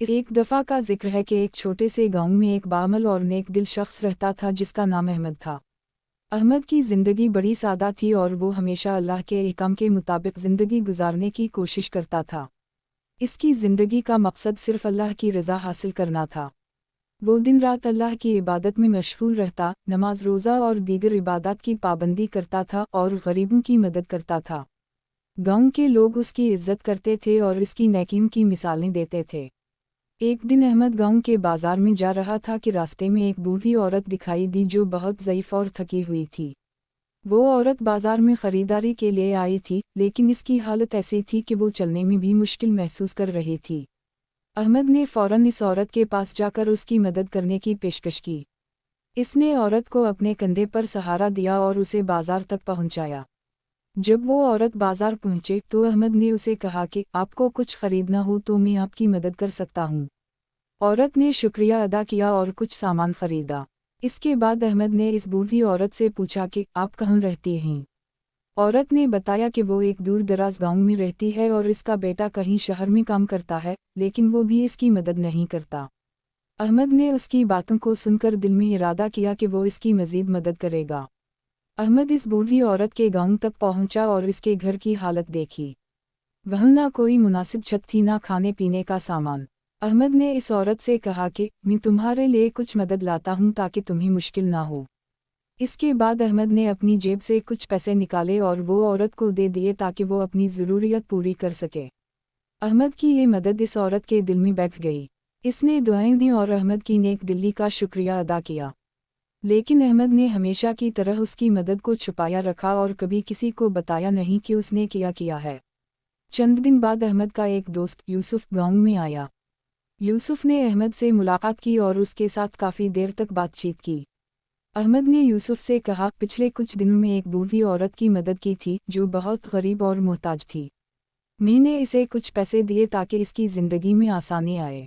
एक दफ़ा का जिक्र है कि एक छोटे से गांव में एक बाअमल और नेक दिल शख्स रहता था जिसका नाम अहमद था। अहमद की ज़िंदगी बड़ी सादा थी और वो हमेशा अल्लाह के अहकाम के मुताबिक ज़िंदगी गुजारने की कोशिश करता था। इसकी ज़िंदगी का मकसद सिर्फ़ अल्लाह की रज़ा हासिल करना था। वो दिन रात अल्लाह की इबादत में मशगूल रहता, नमाज रोज़ा और दीगर इबादत की पाबंदी करता था और गरीबों की मदद करता था। गाँव के लोग उसकी इज़्ज़त करते थे और इसकी नेकीम की मिसालें देते थे। एक दिन अहमद गांव के बाजार में जा रहा था कि रास्ते में एक बूढ़ी औरत दिखाई दी जो बहुत ज़ईफ़ और थकी हुई थी। वो औरत बाजार में ख़रीदारी के लिए आई थी, लेकिन इसकी हालत ऐसी थी कि वो चलने में भी मुश्किल महसूस कर रही थी। अहमद ने फ़ौरन इस औरत के पास जाकर उसकी मदद करने की पेशकश की। इसने औरत को अपने कंधे पर सहारा दिया और उसे बाजार तक पहुंचाया। जब वो औरत बाजार पहुंचे तो अहमद ने उसे कहा कि आपको कुछ खरीदना हो तो मैं आपकी मदद कर सकता हूँ। औरत ने शुक्रिया अदा किया और कुछ सामान खरीदा। इसके बाद अहमद ने इस बूढ़ी औरत से पूछा कि आप कहाँ रहती हैं। औरत ने बताया कि वो एक दूर दराज गाँव में रहती है और इसका बेटा कहीं शहर में काम करता है, लेकिन वो भी इसकी मदद नहीं करता। अहमद ने उसकी बातों को सुनकर दिल में इरादा किया कि वो इसकी मज़ीद मदद करेगा। अहमद इस बूढ़ी औरत के गांव तक पहुंचा और इसके घर की हालत देखी। वहाँ ना कोई मुनासिब छत थी, ना खाने पीने का सामान। अहमद ने इस औरत से कहा कि मैं तुम्हारे लिए कुछ मदद लाता हूँ ताकि तुम्हें मुश्किल ना हो। इसके बाद अहमद ने अपनी जेब से कुछ पैसे निकाले और वो औरत को दे दिए ताकि वो अपनी ज़रूरियत पूरी कर सके। अहमद की ये मदद इस औरत के दिल में बैठ गई। इसने दुआएं दी और अहमद की नेक दिली का शुक्रिया अदा किया। लेकिन अहमद ने हमेशा की तरह उसकी मदद को छुपाया रखा और कभी किसी को बताया नहीं कि उसने क्या किया है। चंद दिन बाद अहमद का एक दोस्त यूसुफ गांव में आया। यूसुफ ने अहमद से मुलाकात की और उसके साथ काफ़ी देर तक बातचीत की। अहमद ने यूसुफ से कहा, पिछले कुछ दिनों में एक बूढ़ी औरत की मदद की थी जो बहुत गरीब और मोहताज थी। मैंने इसे कुछ पैसे दिए ताकि इसकी ज़िंदगी में आसानी आए।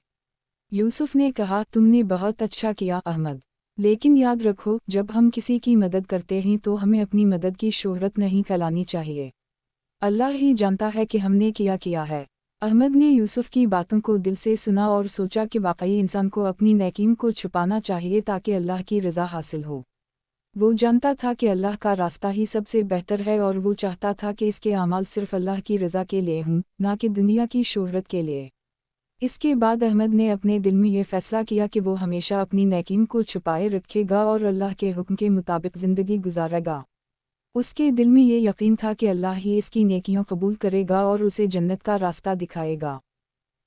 यूसुफ ने कहा, तुमने बहुत अच्छा किया अहमद, लेकिन याद रखो जब हम किसी की मदद करते हैं तो हमें अपनी मदद की शोहरत नहीं फैलानी चाहिए। अल्लाह ही जानता है कि हमने किया है। अहमद ने यूसुफ की बातों को दिल से सुना और सोचा कि वाकई इंसान को अपनी नेकीम को छुपाना चाहिए ताकि अल्लाह की रज़ा हासिल हो। वो जानता था कि अल्लाह का रास्ता ही सबसे बेहतर है और वो चाहता था कि इसके अमाल सिर्फ़ अल्लाह की रज़ा के लिए हों, ना कि दुनिया की शोहरत के लिए। इसके बाद अहमद ने अपने दिल में ये फ़ैसला किया कि वो हमेशा अपनी नेकीम को छुपाए रखेगा और अल्लाह के हुक्म के मुताबिक ज़िंदगी गुजारेगा। उसके दिल में ये यकीन था कि अल्लाह ही इसकी नेकियों कबूल करेगा और उसे जन्नत का रास्ता दिखाएगा।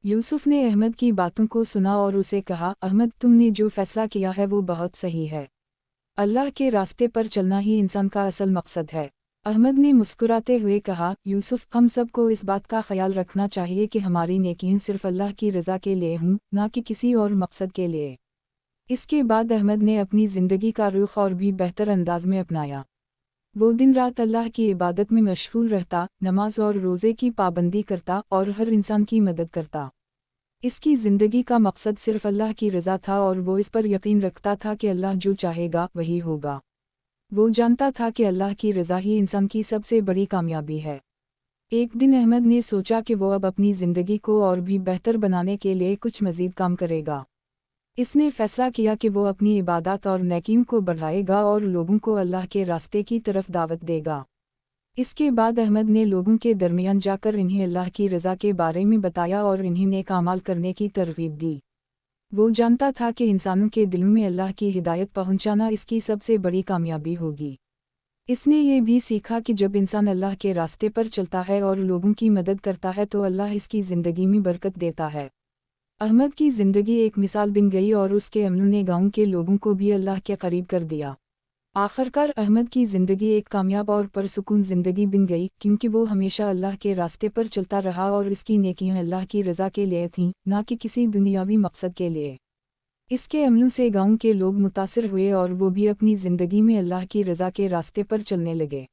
यूसुफ ने अहमद की बातों को सुना और उसे कहा, अहमद तुमने जो फ़ैसला किया है वो बहुत सही है। अल्लाह के रास्ते पर चलना ही इंसान का असल मकसद है। अहमद ने मुस्कुराते हुए कहा, यूसुफ हम सबको इस बात का ख्याल रखना चाहिए कि हमारी नेकियां सिर्फ़ अल्लाह की रज़ा के लिए हों, ना कि किसी और मकसद के लिए। इसके बाद अहमद ने अपनी ज़िंदगी का रुख और भी बेहतर अंदाज में अपनाया। वो दिन रात अल्लाह की इबादत में मशगूल रहता, नमाज और रोज़े की पाबंदी करता और हर इंसान की मदद करता। इसकी ज़िंदगी का मकसद सिर्फ़ अल्लाह की रज़ा था और वो इस पर यकीन रखता था कि अल्लाह जो चाहेगा वही होगा। वो जानता था कि अल्लाह की रज़ा ही इंसान की सबसे बड़ी कामयाबी है। एक दिन अहमद ने सोचा कि वो अब अपनी ज़िंदगी को और भी बेहतर बनाने के लिए कुछ मज़ीद काम करेगा। इसने फ़ैसला किया कि वो अपनी इबादत और नेकीम को बढ़ाएगा और लोगों को अल्लाह के रास्ते की तरफ दावत देगा। इसके बाद अहमद ने लोगों के दरमियान जाकर इन्हें अल्लाह की रज़ा के बारे में बताया और इन्हें नेक अमाल करने की तरगीब दी। वो जानता था कि इंसानों के दिलों में अल्लाह की हिदायत पहुंचाना इसकी सबसे बड़ी कामयाबी होगी। इसने ये भी सीखा कि जब इंसान अल्लाह के रास्ते पर चलता है और लोगों की मदद करता है तो अल्लाह इसकी ज़िंदगी में बरकत देता है। अहमद की ज़िंदगी एक मिसाल बन गई और उसके अमल ने गाँव के लोगों को भी अल्लाह के करीब कर दिया। आखिरकार अहमद की ज़िंदगी एक कामयाब और पुरसुकून ज़िंदगी बन गई क्योंकि वो हमेशा अल्लाह के रास्ते पर चलता रहा और इसकी नेकियां अल्लाह की रज़ा के लिए थीं, ना कि किसी दुनियावी मकसद के लिए। इसके अमलों से गाँव के लोग मुतासिर हुए और वो भी अपनी ज़िंदगी में अल्लाह की रज़ा के रास्ते पर चलने लगे।